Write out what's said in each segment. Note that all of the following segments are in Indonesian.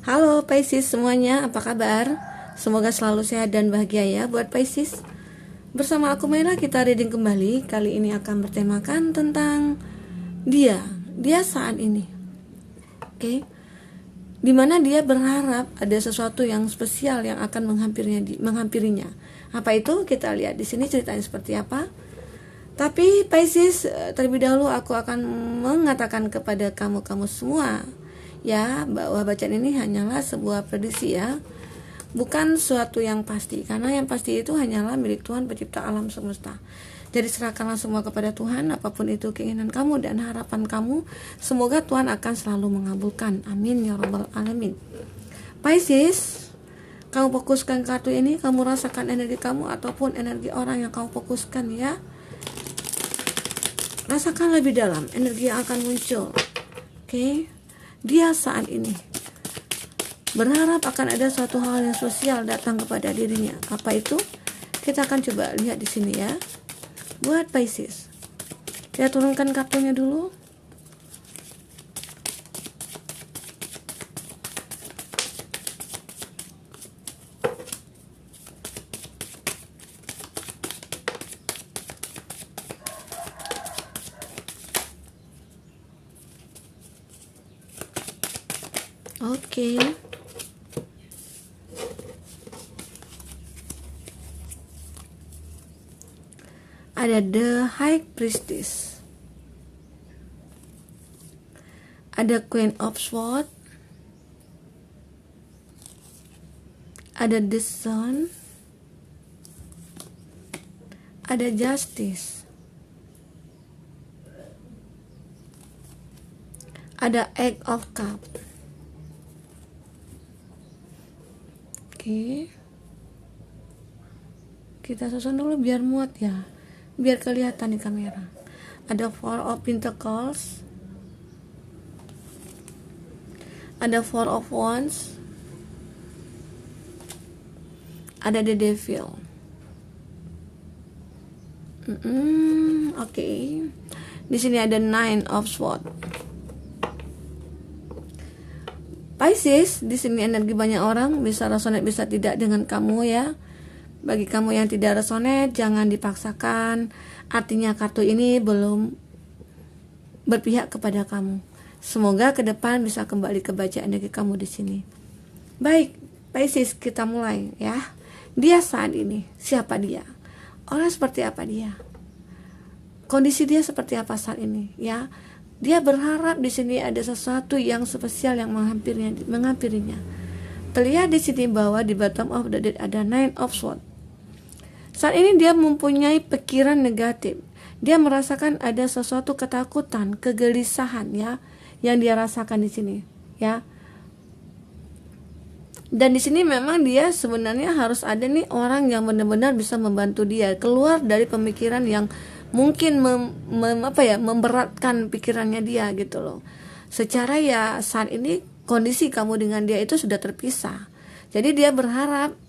Halo Pisces semuanya, apa kabar? Semoga selalu sehat dan bahagia ya buat Pisces. Bersama aku Mela kita reading kembali. Kali ini akan bertemakan tentang dia saat ini. Oke. Dimana dia berharap ada sesuatu yang spesial yang akan menghampirinya. Apa itu? Kita lihat di sini ceritanya seperti apa. Tapi Pisces, terlebih dahulu aku akan mengatakan kepada kamu semua ya, bahwa bacaan ini hanyalah sebuah prediksi ya, bukan suatu yang pasti, karena yang pasti itu hanyalah milik Tuhan pencipta alam semesta. Jadi serahkanlah semua kepada Tuhan, apapun itu keinginan kamu dan harapan kamu, semoga Tuhan akan selalu mengabulkan. Amin ya rabbal alamin. Pisces, kamu fokuskan kartu ini, kamu rasakan energi kamu ataupun energi orang yang kamu fokuskan ya. Rasakan lebih dalam energi yang akan muncul. Oke. Dia saat ini berharap akan ada suatu hal yang spesial datang kepada dirinya. Apa itu? Kita akan coba lihat di sini ya. Buat Pisces, kita turunkan kartunya dulu. Oke. Ada The High Priestess. Ada Queen of Swords. Ada The Sun. Ada Justice. Ada Eight of Cups. Oke. Kita susun dulu biar muat ya, biar kelihatan di kamera. Ada Four of Pentacles. Ada Four of Wands. Ada The Devil. Oke. Di sini ada Nine of Swords. Pisces, di sini energi banyak orang, bisa resonate bisa tidak dengan kamu ya. Bagi kamu yang tidak resonate, jangan dipaksakan. Artinya kartu ini belum berpihak kepada kamu. Semoga ke depan bisa kembali ke baca energi kamu di sini. Baik, Pisces, kita mulai ya. Dia saat ini, siapa dia? Orang seperti apa dia? Kondisi dia seperti apa saat ini ya? Dia berharap di sini ada sesuatu yang spesial yang menghampirinya. Terlihat di sini bahwa di bottom of the deck ada Nine of Swords. Saat ini dia mempunyai pikiran negatif. Dia merasakan ada sesuatu ketakutan, kegelisahan ya, yang dia rasakan di sini ya. Dan di sini memang dia sebenarnya harus ada nih orang yang benar-benar bisa membantu dia keluar dari pemikiran yang mungkin memberatkan pikirannya dia gitu loh. Secara ya saat ini kondisi kamu dengan dia itu sudah terpisah. Jadi dia berharap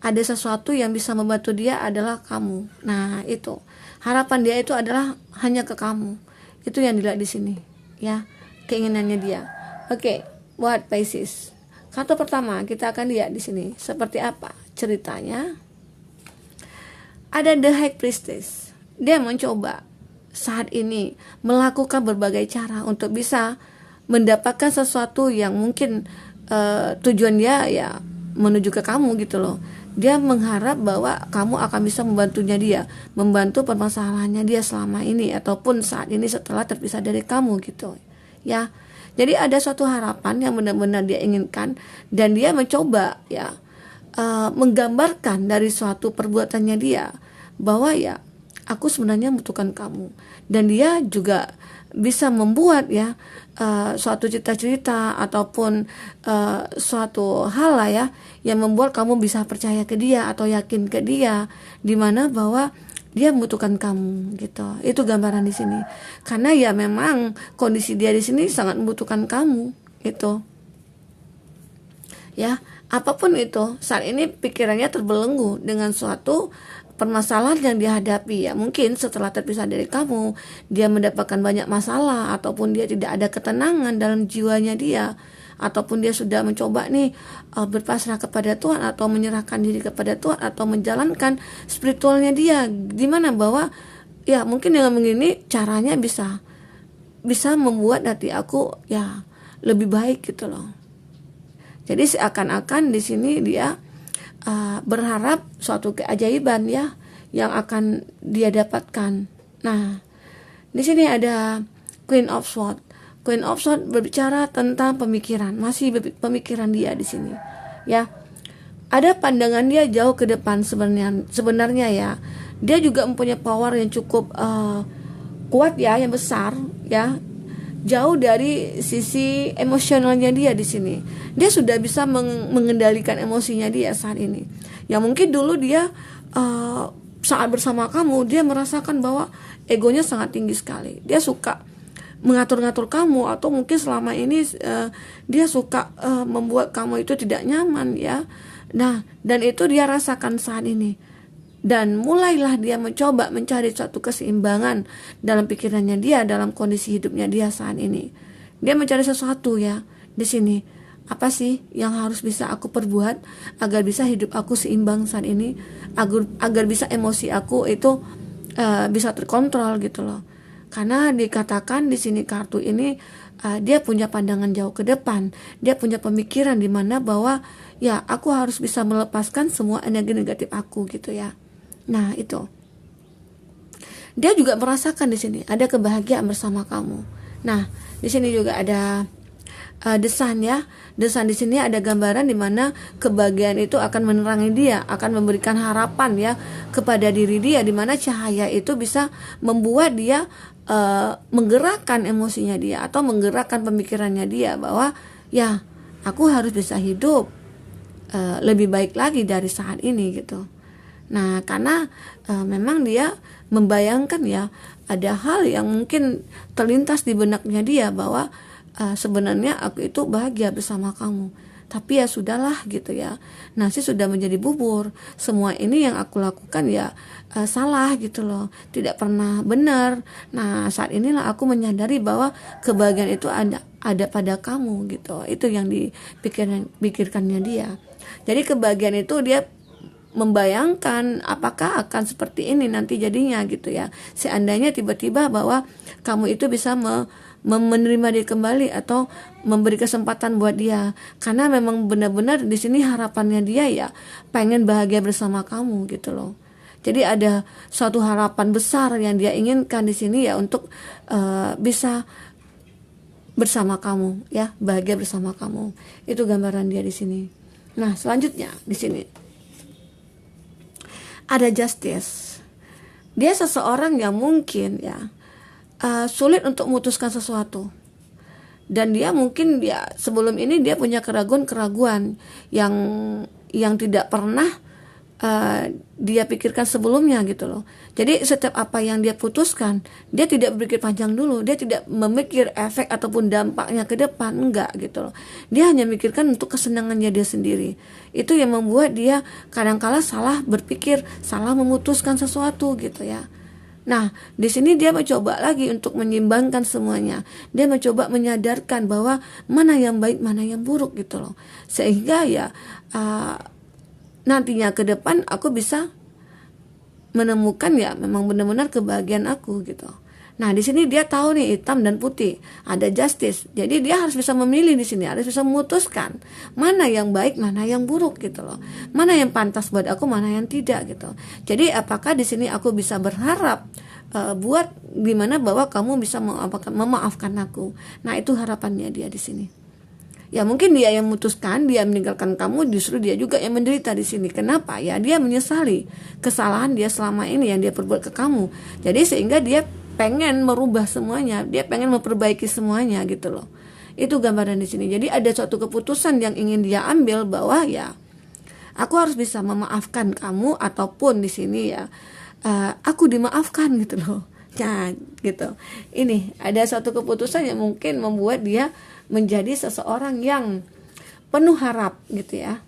ada sesuatu yang bisa membantu dia adalah kamu. Nah, itu. Harapan dia itu adalah hanya ke kamu. Itu yang dilihat di sini, ya. Keinginannya dia. Oke, buat Pisces. Kartu pertama kita akan lihat di sini seperti apa ceritanya. Ada The High Priestess. Dia mencoba saat ini melakukan berbagai cara untuk bisa mendapatkan sesuatu yang mungkin tujuan dia ya menuju ke kamu gitu loh. Dia mengharap bahwa kamu akan bisa membantunya dia, membantu permasalahannya dia selama ini ataupun saat ini setelah terpisah dari kamu gitu ya. Jadi ada suatu harapan yang benar-benar dia inginkan dan dia mencoba ya menggambarkan dari suatu perbuatannya dia bahwa ya aku sebenarnya membutuhkan kamu, dan dia juga bisa membuat ya suatu cerita-cerita ataupun suatu hal lah ya yang membuat kamu bisa percaya ke dia atau yakin ke dia, dimana bahwa dia membutuhkan kamu gitu. Itu gambaran di sini. Karena ya memang kondisi dia di sini sangat membutuhkan kamu gitu. Ya, apapun itu, saat ini pikirannya terbelenggu dengan suatu permasalahan yang dihadapi ya. Mungkin setelah terpisah dari kamu, dia mendapatkan banyak masalah ataupun dia tidak ada ketenangan dalam jiwanya dia. ataupun dia sudah mencoba nih berpasrah kepada Tuhan atau menyerahkan diri kepada Tuhan atau menjalankan spiritualnya dia, dimana bahwa ya mungkin dengan begini caranya bisa membuat hati aku ya lebih baik gitu loh. Jadi seakan-akan di sini dia berharap suatu keajaiban ya yang akan dia dapatkan. Nah, di sini ada Queen of Swords. Queen of Swords berbicara tentang pemikiran, masih pemikiran dia di sini. Ya, ada pandangan dia jauh ke depan sebenarnya ya. Dia juga mempunyai power yang cukup kuat ya, yang besar ya. Jauh dari sisi emosionalnya dia di sini. Dia sudah bisa mengendalikan emosinya dia saat ini. Ya mungkin dulu dia saat bersama kamu dia merasakan bahwa egonya sangat tinggi sekali. Dia suka mengatur-ngatur kamu, atau mungkin selama ini dia suka membuat kamu itu tidak nyaman ya. Nah, dan itu dia rasakan saat ini. Dan mulailah dia mencoba mencari suatu keseimbangan dalam pikirannya dia, dalam kondisi hidupnya dia saat ini. Dia mencari sesuatu ya di sini. Apa sih yang harus bisa aku perbuat agar bisa hidup aku seimbang saat ini, agar bisa emosi aku itu bisa terkontrol gitu loh. Karena dikatakan di sini kartu ini dia punya pandangan jauh ke depan, dia punya pemikiran di mana bahwa ya aku harus bisa melepaskan semua energi negatif aku gitu ya. Nah itu, dia juga merasakan di sini ada kebahagiaan bersama kamu. Nah di sini juga ada desain ya. Desain di sini ada gambaran di mana kebahagiaan itu akan menerangi dia, akan memberikan harapan ya kepada diri dia, di mana cahaya itu bisa membuat dia menggerakkan emosinya dia atau menggerakkan pemikirannya dia bahwa ya aku harus bisa hidup lebih baik lagi dari saat ini gitu. Nah karena memang dia membayangkan ya ada hal yang mungkin terlintas di benaknya dia bahwa sebenarnya aku itu bahagia bersama kamu, tapi ya sudahlah gitu ya, nasi sudah menjadi bubur, semua ini yang aku lakukan ya salah gitu loh, tidak pernah benar. Nah saat inilah aku menyadari bahwa kebahagiaan itu ada pada kamu gitu. Itu yang dipikirkannya dia. Jadi kebahagiaan itu dia membayangkan apakah akan seperti ini nanti jadinya gitu ya, seandainya tiba-tiba bahwa kamu itu bisa menerima dia kembali atau memberi kesempatan buat dia, karena memang benar-benar di sini harapannya dia ya pengen bahagia bersama kamu gitu loh. Jadi ada suatu harapan besar yang dia inginkan di sini ya untuk bisa bersama kamu ya, bahagia bersama kamu. Itu gambaran dia di sini. Nah selanjutnya di sini ada Justice. Dia seseorang yang mungkin ya sulit untuk memutuskan sesuatu, dan dia mungkin dia sebelum ini dia punya keraguan-keraguan yang tidak pernah dia pikirkan sebelumnya gitu loh. Jadi setiap apa yang dia putuskan, dia tidak berpikir panjang dulu, dia tidak memikir efek ataupun dampaknya ke depan, enggak gitu loh. Dia hanya mikirkan untuk kesenangannya dia sendiri. Itu yang membuat dia kadang-kala salah berpikir, salah memutuskan sesuatu gitu ya. Nah, di sini dia mencoba lagi untuk menyimbangkan semuanya. Dia mencoba menyadarkan bahwa mana yang baik, mana yang buruk gitu loh. Sehingga ya nantinya ke depan aku bisa menemukan ya memang benar-benar kebahagiaan aku gitu. Nah, di sini dia tahu nih hitam dan putih, ada Justice. Jadi dia harus bisa memilih di sini, harus bisa memutuskan mana yang baik, mana yang buruk gitu loh. Mana yang pantas buat aku, mana yang tidak gitu. Jadi apakah di sini aku bisa berharap buat gimana bahwa kamu bisa memaafkan aku. Nah, itu harapannya dia di sini. Ya mungkin dia yang memutuskan, dia meninggalkan kamu, justru dia juga yang menderita di sini. Kenapa? Ya dia menyesali kesalahan dia selama ini yang dia perbuat ke kamu. Jadi sehingga dia pengen merubah semuanya, dia pengen memperbaiki semuanya gitu loh. Itu gambaran di sini. Jadi ada suatu keputusan yang ingin dia ambil bahwa ya aku harus bisa memaafkan kamu, ataupun di sini ya aku dimaafkan gitu loh. Nah, gitu. Ini ada suatu keputusan yang mungkin membuat dia menjadi seseorang yang penuh harap gitu ya.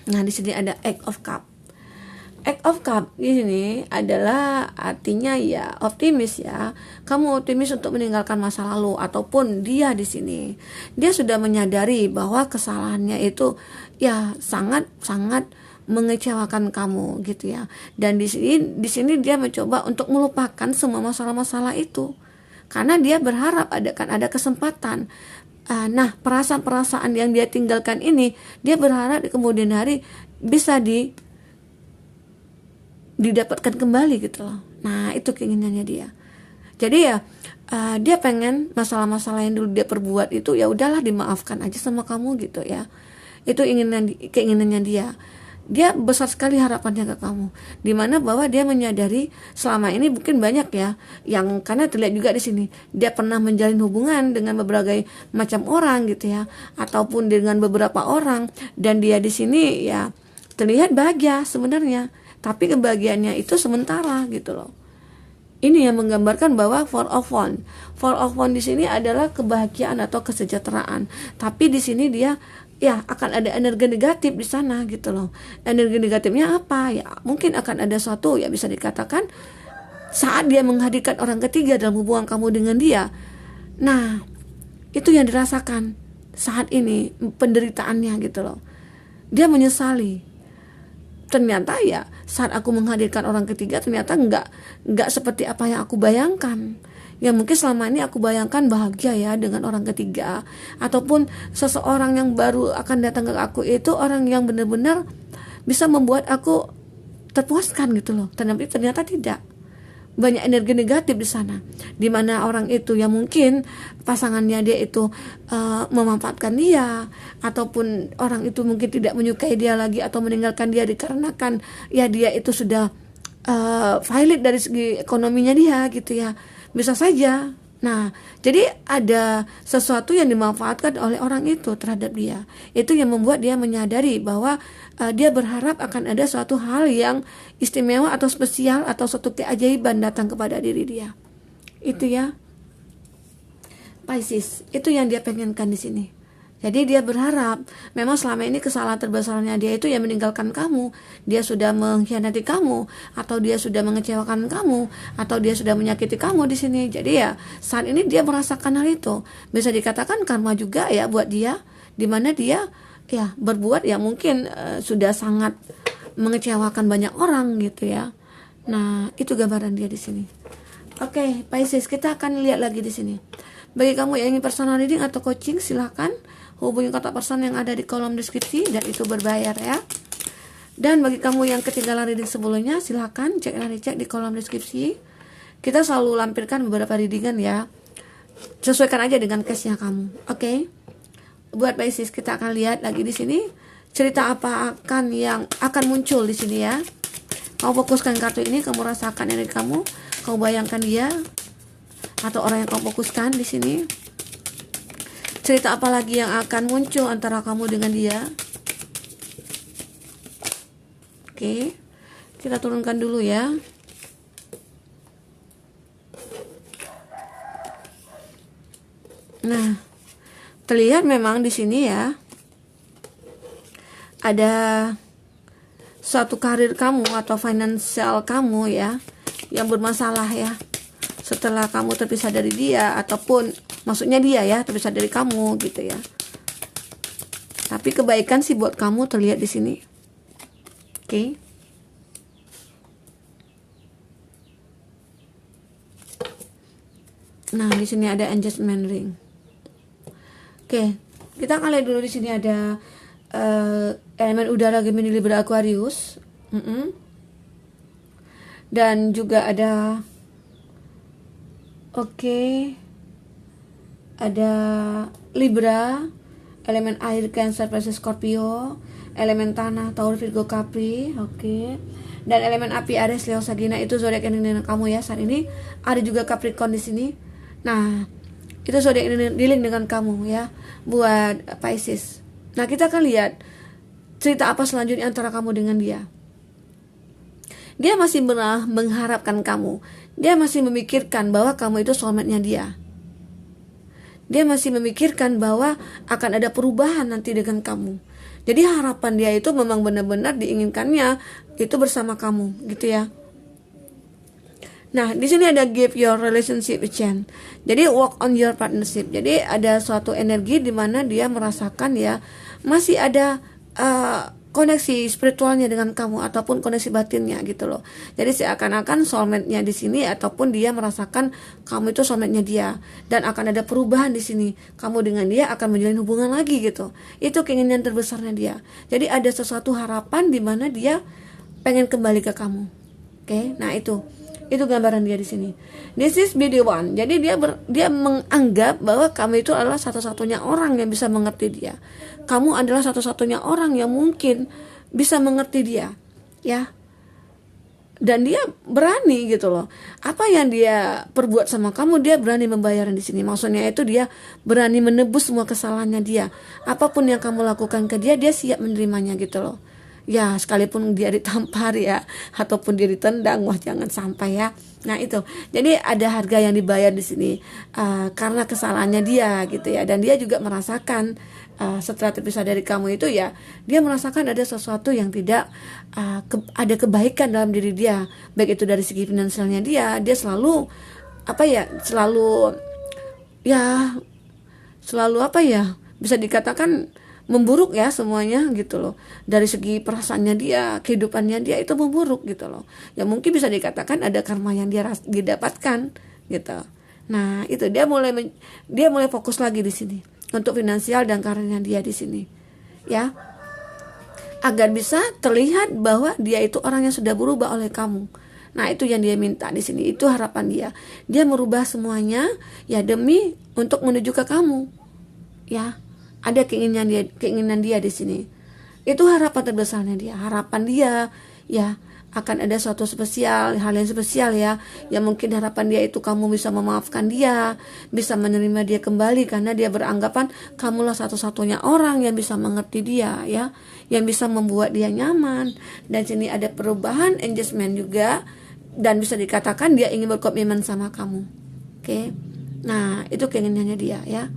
Nah, di sini ada Eight of Cup. Act of Cup ini adalah artinya ya optimis ya. Kamu optimis untuk meninggalkan masa lalu, ataupun dia di sini dia sudah menyadari bahwa kesalahannya itu ya sangat mengecewakan kamu gitu ya. Dan di sini dia mencoba untuk melupakan semua masalah-masalah itu karena dia berharap ada kesempatan. Nah, perasaan-perasaan yang dia tinggalkan ini dia berharap di kemudian hari bisa didapatkan kembali gitu loh. Nah, itu keinginannya dia. Jadi ya dia pengen masalah-masalah yang dulu dia perbuat itu ya udahlah dimaafkan aja sama kamu gitu ya. Itu keinginannya dia. Dia besar sekali harapannya ke kamu, dimana bahwa dia menyadari selama ini mungkin banyak ya yang, karena terlihat juga di sini dia pernah menjalin hubungan dengan berbagai macam orang gitu ya, ataupun dengan beberapa orang, dan dia di sini ya terlihat bahagia sebenarnya, tapi kebahagiaannya itu sementara gitu loh. Ini yang menggambarkan bahwa Four of Wands di sini adalah kebahagiaan atau kesejahteraan, tapi di sini dia ya akan ada energi negatif di sana gitu loh. Energi negatifnya apa? Ya mungkin akan ada suatu ya bisa dikatakan saat dia menghadirkan orang ketiga dalam hubungan kamu dengan dia. Nah, itu yang dirasakan saat ini penderitaannya gitu loh. Dia menyesali. Ternyata ya saat aku menghadirkan orang ketiga ternyata enggak seperti apa yang aku bayangkan. Ya mungkin selama ini aku bayangkan bahagia ya dengan orang ketiga, ataupun seseorang yang baru akan datang ke aku itu orang yang benar-benar bisa membuat aku terpuaskan gitu loh. Ternyata tidak. Banyak energi negatif di sana, di mana orang itu yang mungkin pasangannya dia itu memanfaatkan dia, ataupun orang itu mungkin tidak menyukai dia lagi atau meninggalkan dia dikarenakan ya dia itu sudah valid dari segi ekonominya dia gitu ya, bisa saja. Nah, jadi ada sesuatu yang dimanfaatkan oleh orang itu terhadap dia. Itu yang membuat dia menyadari bahwa dia berharap akan ada suatu hal yang istimewa atau spesial atau suatu keajaiban datang kepada diri dia. Itu ya, Pisces. Itu yang dia pengenkan di sini. Jadi dia berharap, memang selama ini kesalahan terbesarnya dia itu ya meninggalkan kamu. Dia sudah mengkhianati kamu, atau dia sudah mengecewakan kamu, atau dia sudah menyakiti kamu di sini. Jadi ya saat ini dia merasakan hal itu. Bisa dikatakan karma juga ya buat dia, di mana dia ya berbuat ya mungkin sudah sangat mengecewakan banyak orang gitu ya. Nah, itu gambaran dia di sini. Oke, Pisces, kita akan lihat lagi di sini. Bagi kamu yang ingin personal reading atau coaching, silahkan hubungi kontak person yang ada di kolom deskripsi, dan itu berbayar ya. Dan bagi kamu yang ketinggalan reading sebelumnya, silahkan cek di kolom deskripsi. Kita selalu lampirkan beberapa readingan ya, sesuaikan aja dengan case-nya kamu. Oke. Buat Pisces, kita akan lihat lagi di sini cerita apa yang akan muncul di sini ya. Kamu fokuskan kartu ini, kamu rasakan energi kamu bayangkan dia atau orang yang kamu fokuskan di sini. Cerita apa lagi yang akan muncul antara kamu dengan dia? Oke, kita turunkan dulu ya. Nah, terlihat memang di sini ya ada suatu karir kamu atau finansial kamu ya yang bermasalah ya. Setelah kamu terpisah dari dia, ataupun maksudnya dia ya terpisah dari kamu gitu ya. Tapi kebaikan sih buat kamu terlihat di sini. Oke. Nah, di sini ada engagement ring. Oke, kita akan lihat dulu di sini ada elemen udara Gemini, Libra, Aquarius. Dan juga ada ada Libra, elemen air Cancer, Pisces, Scorpio, elemen tanah Taurus, Virgo, Capri, dan elemen api Aries, Leo, Sagina. Itu zodiak yang dengan kamu ya saat ini. Ada juga Capricorn di sini. Nah, itu zodiak yang dealing dengan kamu ya buat Pisces. Nah, kita akan lihat cerita apa selanjutnya antara kamu dengan dia. Dia masih mengharapkan kamu. Dia masih memikirkan bahwa kamu itu soulmate-nya dia. Dia masih memikirkan bahwa akan ada perubahan nanti dengan kamu. Jadi harapan dia itu memang benar-benar diinginkannya itu bersama kamu, gitu ya. Nah, di sini ada give your relationship a chance. Jadi work on your partnership. Jadi ada suatu energi di mana dia merasakan ya masih ada koneksi spiritualnya dengan kamu ataupun koneksi batinnya gitu loh. Jadi seakan-akan soulmate-nya di sini ataupun dia merasakan kamu itu soulmate-nya dia dan akan ada perubahan di sini. Kamu dengan dia akan menjalin hubungan lagi gitu. Itu keinginan terbesarnya dia. Jadi ada sesuatu harapan di mana dia pengen kembali ke kamu. Oke, nah itu gambaran dia di sini. This is be the one. Jadi dia menganggap bahwa kamu itu adalah satu-satunya orang yang bisa mengerti dia. Kamu adalah satu-satunya orang yang mungkin bisa mengerti dia, ya. Dan dia berani gitu loh. Apa yang dia perbuat sama kamu, dia berani membayarnya di sini. Maksudnya itu dia berani menebus semua kesalahannya dia. Apapun yang kamu lakukan ke dia, dia siap menerimanya gitu loh. Ya, sekalipun dia ditampar ya, ataupun dia ditendang, wah jangan sampai ya. Nah itu, jadi ada harga yang dibayar di sini karena kesalahannya dia gitu ya. Dan dia juga merasakan setelah terpisah dari kamu itu ya, dia merasakan ada sesuatu yang tidak ada kebaikan dalam diri dia. Baik itu dari segi finansialnya dia selalu bisa dikatakan memburuk ya semuanya gitu loh. Dari segi perasaannya dia, kehidupannya dia itu memburuk gitu loh. Ya mungkin bisa dikatakan ada karma yang dia didapatkan gitu. Nah, itu dia mulai fokus lagi di sini untuk finansial dan karirnya dia di sini. Ya. Agar bisa terlihat bahwa dia itu orang yang sudah berubah oleh kamu. Nah, itu yang dia minta di sini. Itu harapan dia. Dia merubah semuanya ya demi untuk menuju ke kamu. Ya. Ada keinginan dia di sini. Itu harapan terbesarnya dia. Harapan dia ya akan ada suatu hal yang spesial ya. Ya mungkin harapan dia itu kamu bisa memaafkan dia, bisa menerima dia kembali karena dia beranggapan kamulah satu-satunya orang yang bisa mengerti dia ya, yang bisa membuat dia nyaman. Dan sini ada perubahan engagement juga dan bisa dikatakan dia ingin berkomitmen sama kamu. Oke. Nah, itu keinginannya dia ya.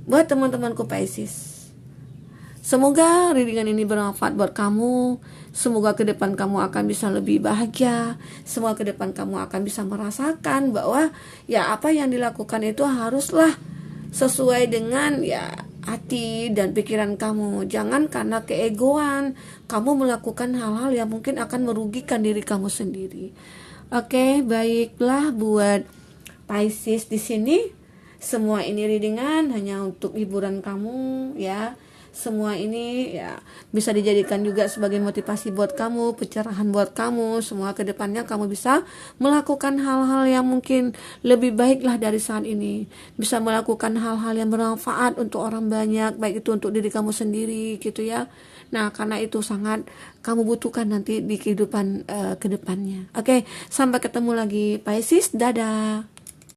Buat teman-temanku Pisces, semoga readingan ini bermanfaat buat kamu. Semoga ke depan kamu akan bisa lebih bahagia. Semoga ke depan kamu akan bisa merasakan bahwa ya apa yang dilakukan itu haruslah sesuai dengan ya hati dan pikiran kamu. Jangan karena keegoan kamu melakukan hal-hal yang mungkin akan merugikan diri kamu sendiri. Oke, baiklah buat Pisces di sini. Semua ini readingan hanya untuk hiburan kamu ya. Semua ini ya bisa dijadikan juga sebagai motivasi buat kamu, pencerahan buat kamu. Semua kedepannya kamu bisa melakukan hal-hal yang mungkin lebih baiklah dari saat ini. Bisa melakukan hal-hal yang bermanfaat untuk orang banyak, baik itu untuk diri kamu sendiri gitu ya. Nah, karena itu sangat kamu butuhkan nanti di kehidupan kedepannya. Oke, sampai ketemu lagi Pisces, dadah.